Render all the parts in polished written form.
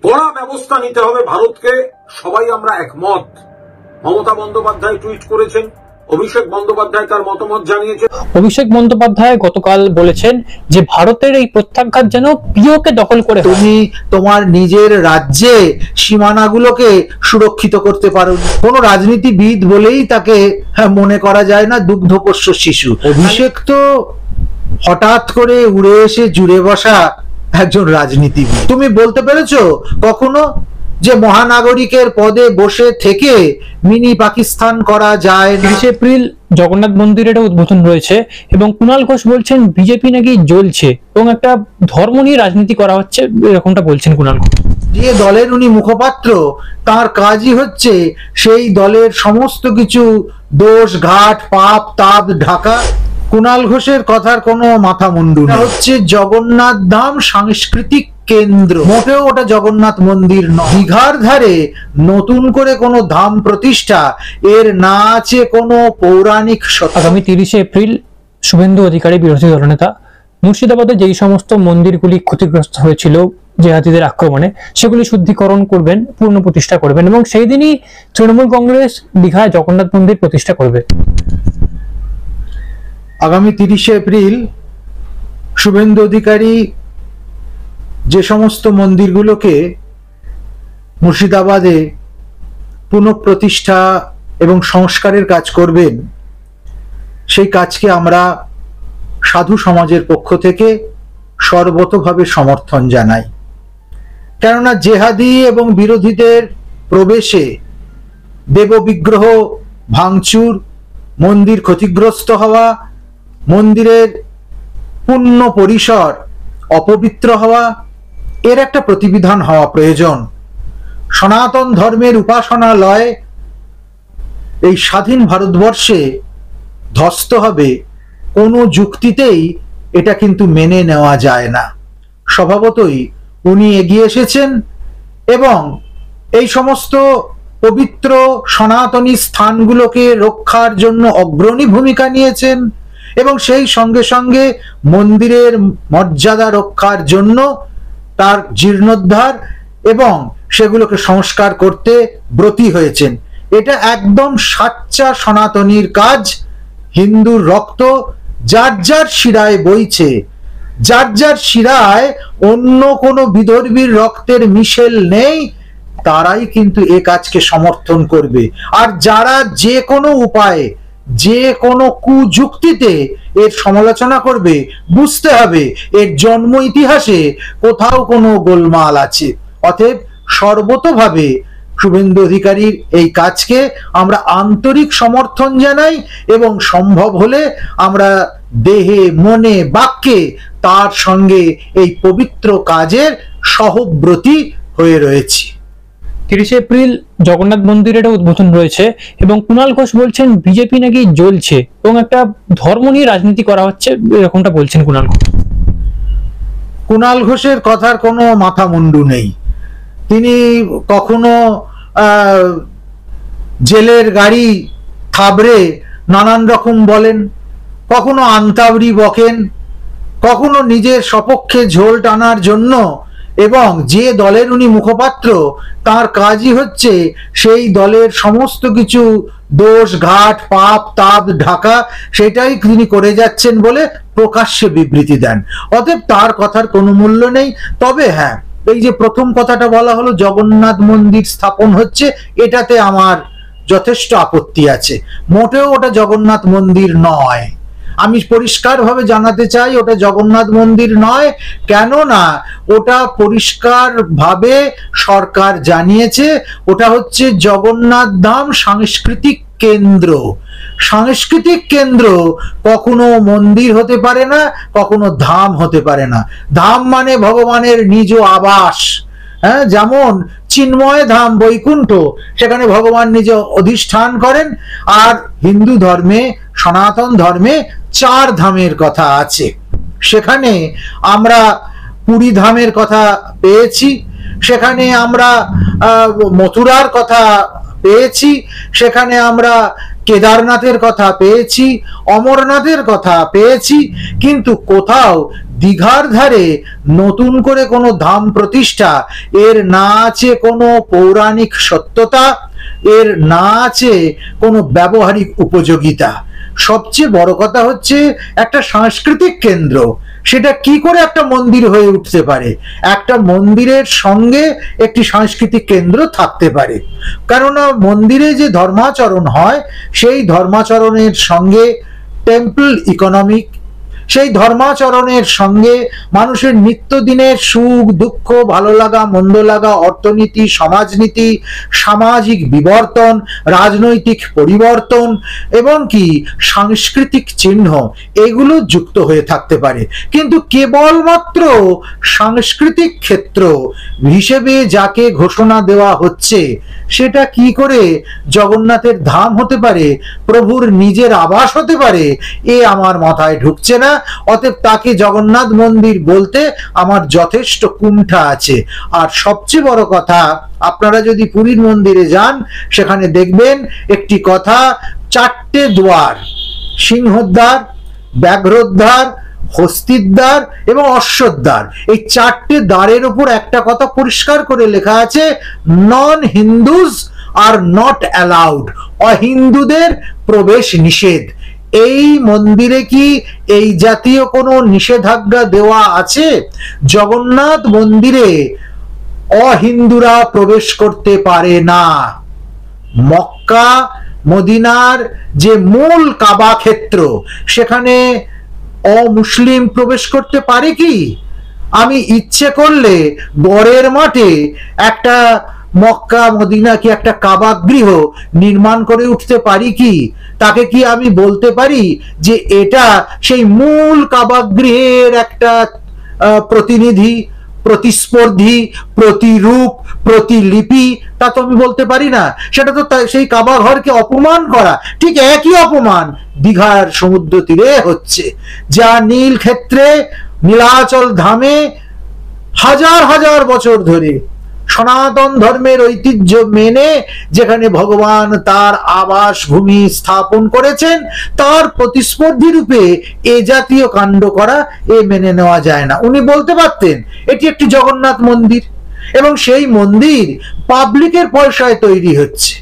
কড়া ব্যবস্থা নিতে হবে ভারতকে, সবাই আমরা একমত। মমতা বন্দ্যোপাধ্যায় টুইট করেছেন, অভিষেক বন্দ্যোপাধ্যায় তার মতামত জানিয়েছেন। অভিষেক বন্দ্যোপাধ্যায় গতকাল বলেছেন যে ভারতের এই প্রত্যাঘাত যেন পিওকে দখল করে তুমি তোমার নিজের রাজ্যে সীমানাগুলোকে সুরক্ষিত করতে পারো। কোনো রাজনীতিবিদ বলেই তাকে মনে করা যায় না দুগ্ধপোষ্য শিশু। অভিষেক তো হঠাৎ করে উড়ে এসে জুড়ে বসা একজন রাজনীতিবিদ। তুমি বলতে পেরেছো কখনো যে মহানাগরিকের পদে বসে থেকে মিনি পাকিস্তান করা যায়? 30 এপ্রিল জগন্নাথ মন্দিরের উদ্বোধন রয়েছে এবং কুণাল ঘোষ বলছেন বিজেপি নাকি জ্বলছে এবং একটা ধর্ম নিয়ে রাজনীতি করা হচ্ছে, এরকমটা বলছেন কুণাল ঘোষ। যে দলের উনি মুখপাত্র, তার কাজই হচ্ছে সেই দলের সমস্ত কিছু দোষ ঘাট পাপ তাপ ঢাকা। কুণাল ঘোষের কথার কোনো মাথা মুন্ডু নেই। হচ্ছে জগন্নাথ ধাম সাংস্কৃতিক কেন্দ্র, মোটেও ওটা জগন্নাথ মন্দির নয়। দীঘার ধারে নতুন করে কোনো ধাম প্রতিষ্ঠা, এর না আছে কোনো পৌরাণিক সত্য। আগামী 30 এপ্রিল শুভেন্দু অধিকারী, বিরোধী দলনেতা, মুর্শিদাবাদে যেই সমস্ত মন্দিরগুলি ক্ষতিগ্রস্ত হয়েছিল জেহাদিদের আক্রমণে সেগুলি শুদ্ধিকরণ করবেন, পূর্ণ প্রতিষ্ঠা করবেন এবং সেই দিনই তৃণমূল কংগ্রেস দীঘায় জগন্নাথ মন্দির প্রতিষ্ঠা করবে। আগামী 30 এপ্রিল শুভেন্দু অধিকারী যে সমস্ত মন্দিরগুলোকে মুর্শিদাবাদে পুনঃপ্রতিষ্ঠা এবং সংস্কারের কাজ করবেন, সেই কাজকে আমরা সাধু সমাজের পক্ষ থেকে সর্বতোভাবে সমর্থন জানাই। কেননা জেহাদি এবং বিরোধীদের প্রবেশে দেববিগ্রহ ভাঙচুর, মন্দির ক্ষতিগ্রস্ত হওয়া, মন্দিরের পূর্ণ পরিসর অপবিত্র হওয়া, এর একটা প্রতিবিধান হওয়া প্রয়োজন। সনাতন ধর্মের উপাসনালয় এই স্বাধীন ভারতবর্ষে ধ্বস্ত হবে, কোনো যুক্তিতেই এটা কিন্তু মেনে নেওয়া যায় না। স্বভাবতই উনি এগিয়ে এসেছেন এবং এই সমস্ত পবিত্র সনাতনী স্থানগুলোকে রক্ষার জন্য অগ্রণী ভূমিকা নিয়েছেন এবং সেই সঙ্গে সঙ্গে মন্দিরের মর্যাদা রক্ষার জন্য তার জীর্ণোদ্ধার এবং সেগুলোকে সংস্কার করতে ব্রতী হয়েছেন। এটা একদম সাচ্চা সনাতনীর কাজ। হিন্দুর রক্ত যার যার শিরায় বইছে, যার যার শিরায় অন্য কোনো বিধর্মীর রক্তের মিশেল নেই, তারাই কিন্তু এ কাজকে সমর্থন করবে। আর যারা যে কোনো উপায়ে, যে কোনো কুযুক্তিতে এর সমালোচনা করবে, বুঝতে হবে এর জন্ম ইতিহাসে কোথাও কোনো গোলমাল আছে। অতএব সর্বতোভাবে শুভেন্দু অধিকারীর এই কাজকে আমরা আন্তরিক সমর্থন জানাই এবং সম্ভব হলে আমরা দেহে মনে বাক্যে তার সঙ্গে এই পবিত্র কাজের সহব্রতী হয়ে রয়েছি। 30 এপ্রিল জগন্নাথ মন্দিরের উদ্বোধন রয়েছে এবং কুণাল ঘোষ বলছেন বিজেপি নাকি জ্বলছে এবং একটা ধর্ম নিয়ে রাজনীতি করা হচ্ছে, এরকমটা বলছেন কুণাল ঘোষ। কুণাল ঘোষের কথার কোনো মাথা মুন্ডু নেই। তিনি কখনো জেলের গাড়ি থাবড়ে নানান রকম বলেন, কখনো আন্তাবড়ি বকেন, কখনো নিজের সপক্ষে ঝোল টানার জন্য, এবং যে দলের উনি মুখপাত্র তার কাজই হচ্ছে সেই দলের সমস্ত কিছু দোষ ঘাট পাপ তাপ ঢাকা, সেটাই তিনি করে যাচ্ছেন বলে প্রকাশ্যে বিবৃতি দেন। অতএব তার কথার কোনো মূল্য নেই। তবে হ্যাঁ, এই যে প্রথম কথাটা বলা হলো জগন্নাথ মন্দির স্থাপন হচ্ছে, এটাতে আমার যথেষ্ট আপত্তি আছে। মোটেও ওটা জগন্নাথ মন্দির নয়। আমি পরিষ্কারভাবে জানাতে চাই ওটা জগন্নাথ মন্দির নয়। কেননা ওটা পরিষ্কারভাবে সরকার জানিয়েছে ওটা হচ্ছে জগন্নাথ ধাম সাংস্কৃতিক কেন্দ্র। সাংস্কৃতিক কেন্দ্র কখনো মন্দির হতে পারে না, কখনো ধাম হতে পারে না। ধাম মানে ভগবানের নিজ আবাস। হ্যাঁ, যেমন চিন্ময় ধাম বৈকুণ্ঠ, সেখানে ভগবান নিজে অধিষ্ঠান করেন। আর হিন্দু ধর্মে, সনাতন ধর্মে 4 ধামের কথা আছে। সেখানে আমরা পুরী ধামের কথা পেয়েছি, সেখানে আমরা মথুরার কথা পেয়েছি, সেখানে আমরা কেদারনাথের কথা পেয়েছি, অমরনাথের কথা পেয়েছি, কিন্তু কোথাও দীঘার ধারে নতুন করে কোনো ধাম প্রতিষ্ঠা, এর না আছে কোনো পৌরাণিক সত্যতা, এর না আছে কোনো ব্যবহারিক উপযোগিতা। সবচেয়ে বড় কথা হচ্ছে একটা সাংস্কৃতিক কেন্দ্র, সেটা কি করে একটা মন্দির হয়ে উঠতে পারে? একটা মন্দিরের সঙ্গে একটি সাংস্কৃতিক কেন্দ্র থাকতে পারে, কেননা মন্দিরে যে ধর্মাচরণ হয় সেই ধর্মাচরণের সঙ্গে টেম্পল ইকোনমিক, সেই ধর্মাচরণের সঙ্গে মানুষের নিত্যদিনের সুখ দুঃখ, ভালো লাগা মন্দ লাগা, অর্থনীতি, সমাজনীতি, সামাজিক বিবর্তন, রাজনৈতিক পরিবর্তন এবং কি সাংস্কৃতিক চিহ্ন, এগুলো যুক্ত হয়ে থাকতে পারে। কিন্তু কেবলমাত্র সাংস্কৃতিক ক্ষেত্র হিসেবে যাকে ঘোষণা দেওয়া হচ্ছে, সেটা কি করে জগন্নাথের ধাম হতে পারে, প্রভুর নিজের আবাস হতে পারে? এ আমার মাথায় ঢুকছে না। অতএব তাকে জগন্নাথ মন্দির বলতে আমার যথেষ্ট কুণ্ঠা আছে। আর সবচেয়ে বড় কথা, আপনারা যদি পুরীর মন্দিরে যান, সেখানে দেখবেন একটি কথা, 4টে দুয়ার, সিংহদ্বার, ব্যাঘ্রোদ্বার, হস্তিদ্বার এবং অশ্বদ্বার, এই 4টে দ্বারের উপর একটা কথা পরিষ্কার করে লেখা আছে, নন হিন্দুজ আর নট অ্যালাউড, অহিন্দুদের প্রবেশ নিষেধ। এই মন্দিরে কি এই জাতীয় কোনো নিষেধাজ্ঞা দেওয়া আছে? জগন্নাথ মন্দিরে অহিন্দুরা প্রবেশ করতে পারে না। মক্কা মদিনার যে মূল কাবা ক্ষেত্র, সেখানে অমুসলিম প্রবেশ করতে পারে কি? আমি ইচ্ছে করলে গড়ের মাঠে একটা মক্কা মদিনা কি একটা কাবা গৃহ নির্মাণ করে উঠতে পারি কি? তাকে কি আমি বলতে পারি যে এটা সেই মূল কাবা গৃহের একটা প্রতিনিধি, প্রতিস্পর্ধী, প্রতিরূপ, প্রতিলিপি? তা তো আমি বলতে পারি না। সেটা তো সেই কাবা ঘরকে অপমান করা। ঠিক একই অপমান দীঘার সমুদ্র তীরে হচ্ছে, যা নীল ক্ষেত্রে নীলাচল ধামে হাজার হাজার বছর ধরে সনাতন ধর্মের ঐতিহ্য মেনে যেখানে ভগবান তার আবাস ভূমি স্থাপন করেছেন, তার প্রতিস্পর্ধী রূপে এ জাতীয় কাণ্ড করা এ মেনে নেওয়া যায় না। উনি বলতে পারতেন এটি একটি জগন্নাথ মন্দির, এবং সেই মন্দির পাবলিকের পয়সায় তৈরি হচ্ছে,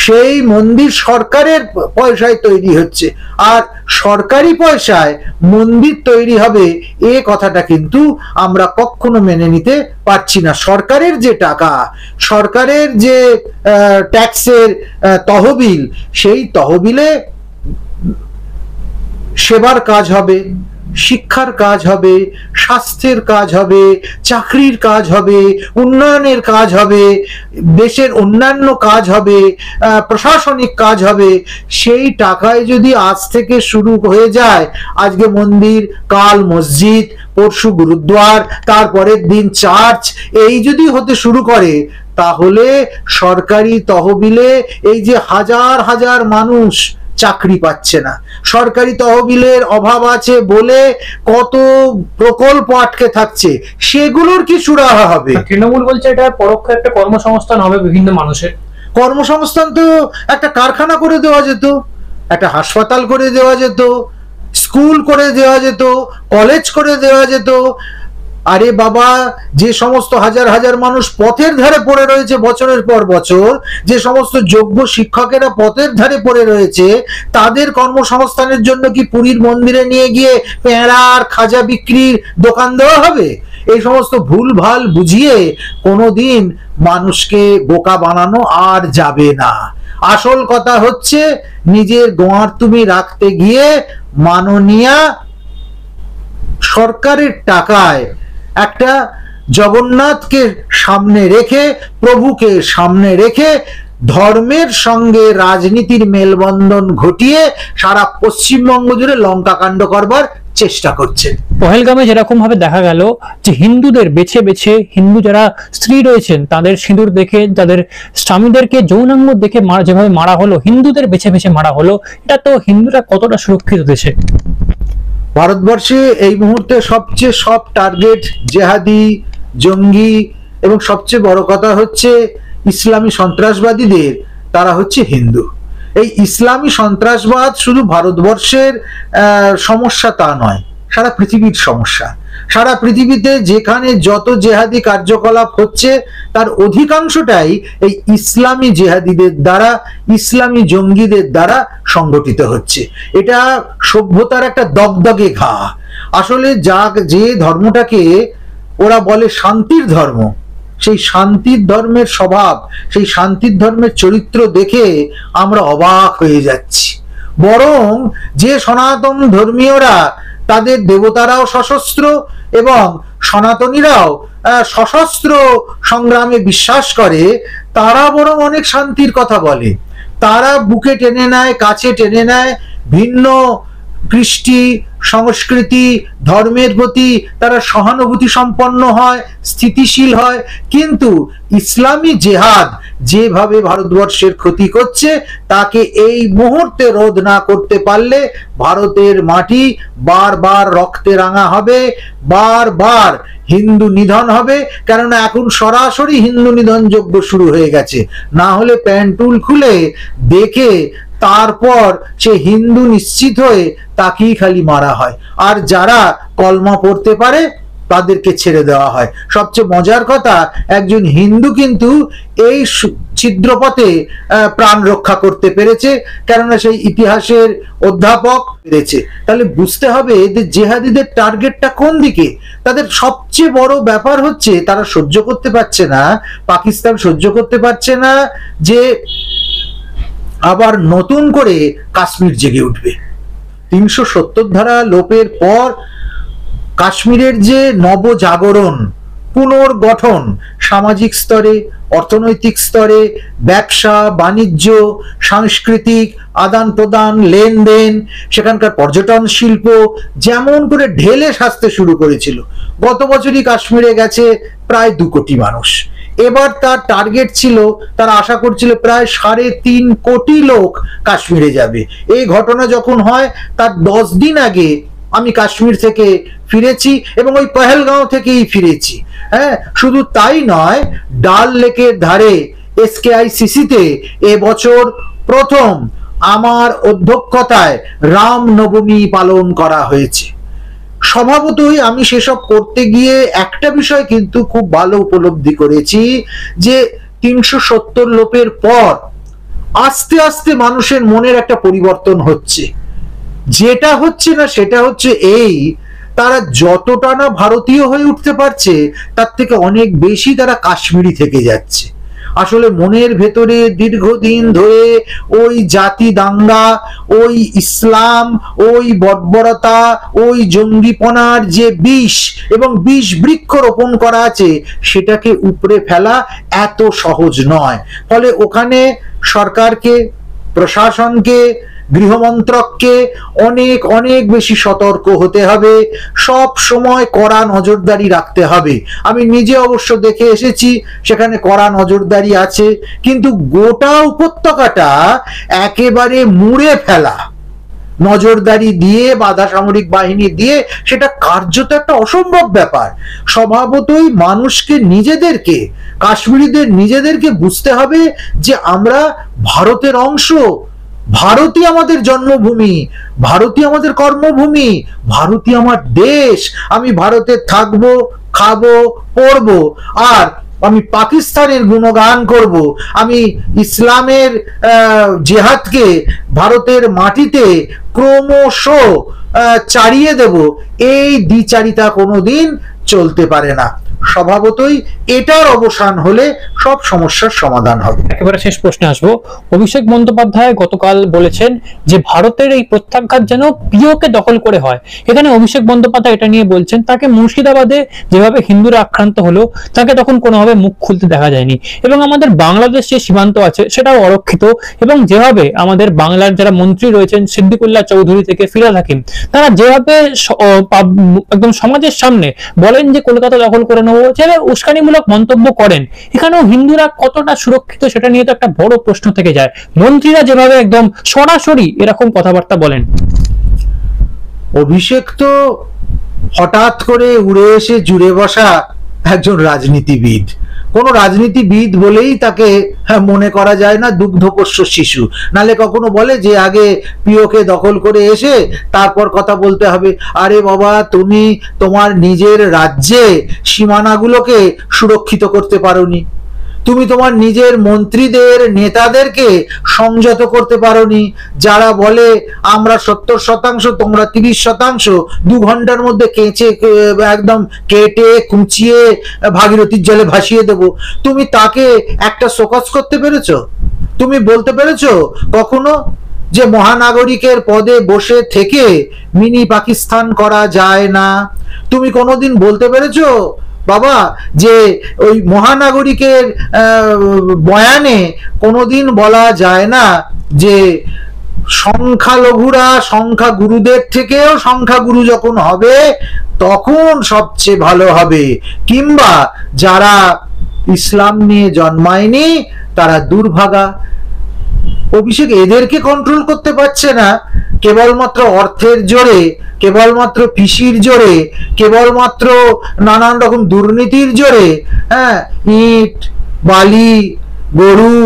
সেই মন্দির সরকারের পয়সায় তৈরি হচ্ছে, আর সরকারি পয়সায় মন্দির তৈরি হবে এ কথাটা কিন্তু আমরা কখনো মেনে নিতে পারছি না। সরকারের যে টাকা, সরকারের যে ট্যাক্সের তহবিল, সেই তহবিলে সেবার কাজ হবে, শিক্ষার কাজ হবে, স্বাস্থ্যের কাজ হবে, চাকরির কাজ হবে, উন্নয়নের কাজ হবে, দেশের অন্যান্য কাজ হবে, প্রশাসনিক কাজ হবে। সেই টাকায় যদি আজ থেকে শুরু হয়ে যায়, আজকে মন্দির, কাল মসজিদ, পরশু গুরুদ্বার, তারপরের দিন চার্চ, এই যদি হতে শুরু করে, তাহলে সরকারি তহবিলে এই যে হাজার হাজার মানুষ চাকরি পাচ্ছে না, সরকারি তহবিলের অভাব আছে বলে কত প্রকল্প আটকে থাকছে, সেগুলোর কি সুরাহা হবে? তৃণমূল বলছে এটা পরোক্ষ একটা কর্মসংস্থান হবে বিভিন্ন মানুষের। কর্মসংস্থান তো একটা কারখানা করে দেওয়া যেত, একটা হাসপাতাল করে দেওয়া যেত, স্কুল করে দেওয়া যেত, কলেজ করে দেওয়া যেত। আরে বাবা, যে সমস্ত হাজার হাজার মানুষ পথের ধারে পড়ে রয়েছে বছরের পর বছর, যে সমস্ত যোগ্য শিক্ষকেরা পথের ধারে পড়ে রয়েছে, তাদের কর্মসংস্থানের জন্য কি পুরীর মন্দিরে নিয়ে গিয়ে পেঁড়া আর খাজা বিক্রির দোকান দেওয়া হবে? এই সমস্ত ভুল ভাল বুঝিয়ে কোনোদিন মানুষকে বোকা বানানো আর যাবে না। আসল কথা হচ্ছে নিজের গোয়ার তুমি রাখতে গিয়ে মাননীয়া সরকারের টাকায় একটা জগন্নাথকে সামনে রেখে, প্রভুকে সামনে রেখে, ধর্মের সঙ্গে রাজনীতির মেলবন্ধন ঘটিয়ে সারা পশ্চিমবঙ্গ জুড়ে লঙ্কা কাণ্ড করবার চেষ্টা করছে। পহেলগামে যেরকম ভাবে দেখা গেল যে হিন্দুদের বেছে বেছে, হিন্দু যারা স্ত্রী রয়েছেন তাদের সিঁদুর দেখে, তাদের স্বামীদেরকে যৌনাঙ্গ দেখে যেভাবে মারা হলো, হিন্দুদের বেছে বেছে মারা হলো, এটা তো হিন্দুরা কতটা সুরক্ষিত দেশে? ভারতবর্ষে এই মুহূর্তে সবচেয়ে সব টার্গেট জেহাদি, জঙ্গি, এবং সবচেয়ে বড় কথা হচ্ছে ইসলামী সন্ত্রাসবাদীদের, তারা হচ্ছে হিন্দু। এই ইসলামী সন্ত্রাসবাদ শুধু ভারতবর্ষের সমস্যা তা নয়, সারা পৃথিবীর সমস্যা। সারা পৃথিবীতে যেখানে যত জেহাদি কার্যকলাপ হচ্ছে তার অধিকাংশটাই এই ইসলামী জেহাদিদের দ্বারা, ইসলামী জঙ্গিদের দ্বারা সংগঠিত হচ্ছে। এটা সভ্যতার একটা দগদগে ঘা। আসলে যে ধর্মটাকে ওরা বলে শান্তির ধর্ম, সেই শান্তির ধর্মের স্বভাব, সেই শান্তির ধর্মের চরিত্র দেখে আমরা অবাক হয়ে যাচ্ছি। বরং যে সনাতন ধর্মীয়রা তাদের দেবতারাও সশস্ত্র এবং সনাতনীরাও সশস্ত্র সংগ্রামে বিশ্বাস করে, তারা বরং অনেক শান্তির কথা বলে। তারা বুকে টেনে নেয়, কাছে টেনে নেয় ভিন্ন কৃষ্টি সংস্কৃতি ধর্মের প্রতি, তারা সহানুভূতি সম্পন্ন হয়, স্থিতিশীল হয়। কিন্তু ইসলামী জেহাদ যেভাবে ভারতবর্ষের ক্ষতি করছে তাকে এই মুহূর্তে রোধ না করতে পারলে ভারতের মাটি বারবার রক্তে রাঙা হবে, বারবার হিন্দু নিধন হবে। কেননা এখন সরাসরি হিন্দু নিধন যজ্ঞ শুরু হয়ে গেছে। না হলে প্যান্টুল খুলে দেখে তারপর সে হিন্দু নিশ্চিত হয়ে তাকেই খালি মারা হয়, আর যারা কলমা পড়তে পারে তাদেরকে ছেড়ে দেওয়া হয়। সবচেয়ে মজার কথা, একজন হিন্দু কিন্তু এই ছিদ্রপথে প্রাণ রক্ষা করতে পেরেছে, কেননা সেই ইতিহাসের অধ্যাপক পেরেছে। তাহলে বুঝতে হবে যে জেহাদিদের টার্গেটটা কোন দিকে। তাদের সবচেয়ে বড় ব্যাপার হচ্ছে তারা সহ্য করতে পারছে না, পাকিস্তান সহ্য করতে পারছে না যে আবার নতুন করে কাশ্মীর জেগে উঠবে। ৩৭০ ধারা লোপের পর কাশ্মীরের যে নবজাগরণ, পুনর্গঠন, সামাজিক স্তরে, অর্থনৈতিক স্তরে, ব্যবসা বাণিজ্য, সাংস্কৃতিক আদান প্রদান, লেনদেন, সেখানকার পর্যটন শিল্প যেমন করে ঢেলে সাজতে শুরু করেছিল। গত বছরই কাশ্মীরে গেছে প্রায় ২ কোটি মানুষ। এবার তার টার্গেট ছিল, তারা আশা করছিল প্রায় ৩.৫ কোটি লোক কাশ্মীরে যাবে। এই ঘটনা যখন হয় তার ১০ দিন আগে আমি কাশ্মীর থেকে ফিরেছি এবং ওই পহেলগাঁও থেকেই ফিরেছি। হ্যাঁ, শুধু তাই নয়, ডাল লেকের ধারে SKICC-তে এবছর প্রথম আমার অধ্যক্ষতায় রামনবমী পালন করা হয়েছে। স্বভাবতই আমি সেসব করতে গিয়ে একটা বিষয় কিন্তু খুব ভালো উপলব্ধি করেছি যে ৩৭০ লোপের পর আস্তে আস্তে মানুষের মনের একটা পরিবর্তন হচ্ছে। যেটা হচ্ছে না সেটা হচ্ছে এই, তারা যতটা না ভারতীয় হয়ে উঠতে পারছে তার থেকে অনেক বেশি তারা কাশ্মীরি থেকে যাচ্ছে। আসলে মনের ভেতরে দীর্ঘদিন ধরে ওই জাতি দাঙ্গা, ওই ইসলাম, ওই বর্বরতা, ওই জঙ্গিপনার যে বিষ এবং বিষ বৃক্ষ রোপণ করা আছে সেটাকে উপড়ে ফেলা এত সহজ নয়। ফলে ওখানে সরকারকে, প্রশাসনকে, গৃহমন্ত্রককে অনেক অনেক বেশি সতর্ক হতে হবে, সব সময় কড়া নজরদারি রাখতে হবে। আমি নিজে অবশ্য দেখে এসেছি সেখানে কড়া নজরদারি আছে, কিন্তু গোটা উপত্যকাটা একেবারে মুড়ে ফেলা নজরদারি দিয়ে, বাধা সামরিক বাহিনী দিয়ে, সেটা কার্যত একটা অসম্ভব ব্যাপার। স্বভাবতই মানুষকে নিজেদেরকে, কাশ্মীরিদের নিজেদেরকে বুঝতে হবে যে আমরা ভারতের অংশ, ভারতই আমাদের জন্মভূমি, ভারতই আমাদের কর্মভূমি, ভারতই আমার দেশ। আমি ভারতে থাকবো, খাবো, পড়বো, আর আমি পাকিস্তানের গুণগান করব। আমি ইসলামের জেহাদকে ভারতের মাটিতে ক্রমশ চারিয়ে দেব। এই দ্বিচারিতা কোনোদিন চলতে পারে না। স্বভাবতই এটার অবসান হলে সব সমস্যার সমাধান হবে। একেবারে শেষ প্রশ্নে আসবো। অভিষেক বন্দ্যোপাধ্যায় গতকাল বলেছেন যে ভারতের এই প্রত্যাঘাত যেন পিওকে দখল করে হয়। এখানে অভিষেক বন্দ্যোপাধ্যায় এটা নিয়ে বলছেন, তাকে মুর্শিদাবাদে যেভাবে হিন্দুরা আক্রান্ত হলো তাকে তখন কোনোভাবে মুখ খুলতে দেখা যায়নি, এবং আমাদের বাংলাদেশ যে সীমান্ত আছে সেটাও অরক্ষিত, এবং যেভাবে আমাদের বাংলার যারা মন্ত্রী রয়েছেন সিদ্দিকুল্লাহ চৌধুরী থেকে ফিরহাদ হাকিম, তারা যেভাবে একদম সমাজের সামনে বলেন যে কলকাতা দখল করে নেবো, যেভাবে উস্কানিমূলক মন্তব্য করেন, এখানেও হিন্দুরা কতটা সুরক্ষিত সেটা নিয়ে তো একটা বড় প্রশ্ন থেকে যায়। মন্ত্রীরা যেভাবে একদম সরাসরি এরকম কথাবার্তা বলেন। অভিষেক তো হঠাৎ করে উড়ে এসে জুড়ে বসা একজন রাজনীতিবিদ। কোনো রাজনীতিবিদ বলেই তাকে মনে করা যায় না দুগ্ধপোষ্য শিশু। নালে কখনো বলে যে আগে পিওকে দখল করে এসে তারপর কথা বলতে হবে। আরে বাবা, তুমি তোমার নিজের রাজ্যে সীমানাগুলোকে সুরক্ষিত করতে পারোনি, তুমি তোমার নিজের মন্ত্রীদের নেতাদেরকে সংযত করতে পারোনি। যারা বলে আমরা 70%, তোমরা 30%, 2 ঘন্টার মধ্যে একদম কেটে কুচিয়ে ভাগীরথীর জলে ভাসিয়ে দেব, তুমি তাকে একটা শোকজ করতে পেরেছো? তুমি বলতে পেরেছো কখনো যে মহানাগরিকের পদে বসে থেকে মিনি পাকিস্তান করা যায় না? তুমি কোনোদিন বলতে পেরেছো বাবা যে ওই মহানাগরিকের বয়ানে কোনোদিন বলা যায় না যে সংখ্যালঘুরা সংখ্যাগুরুদের থেকেও সংখ্যাগুরু যখন হবে তখন সবচেয়ে ভালো হবে, কিংবা যারা ইসলাম নিয়ে জন্মায়নি তারা দুর্ভাগা। অভিষেক এদেরকে কন্ট্রোল করতে পারছে না, কেবলমাত্র অর্থের জোরে, কেবলমাত্র পিসির জোরে, কেবলমাত্র নানান রকম দুর্নীতির জোরে, ইট বালি গরু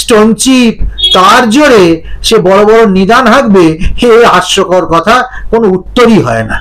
স্টোনচিপ তার জোরে সে বড় বড় নিদান হাঁকবে। হে হাস্যকর কথা, কোনো উত্তরই হয় না।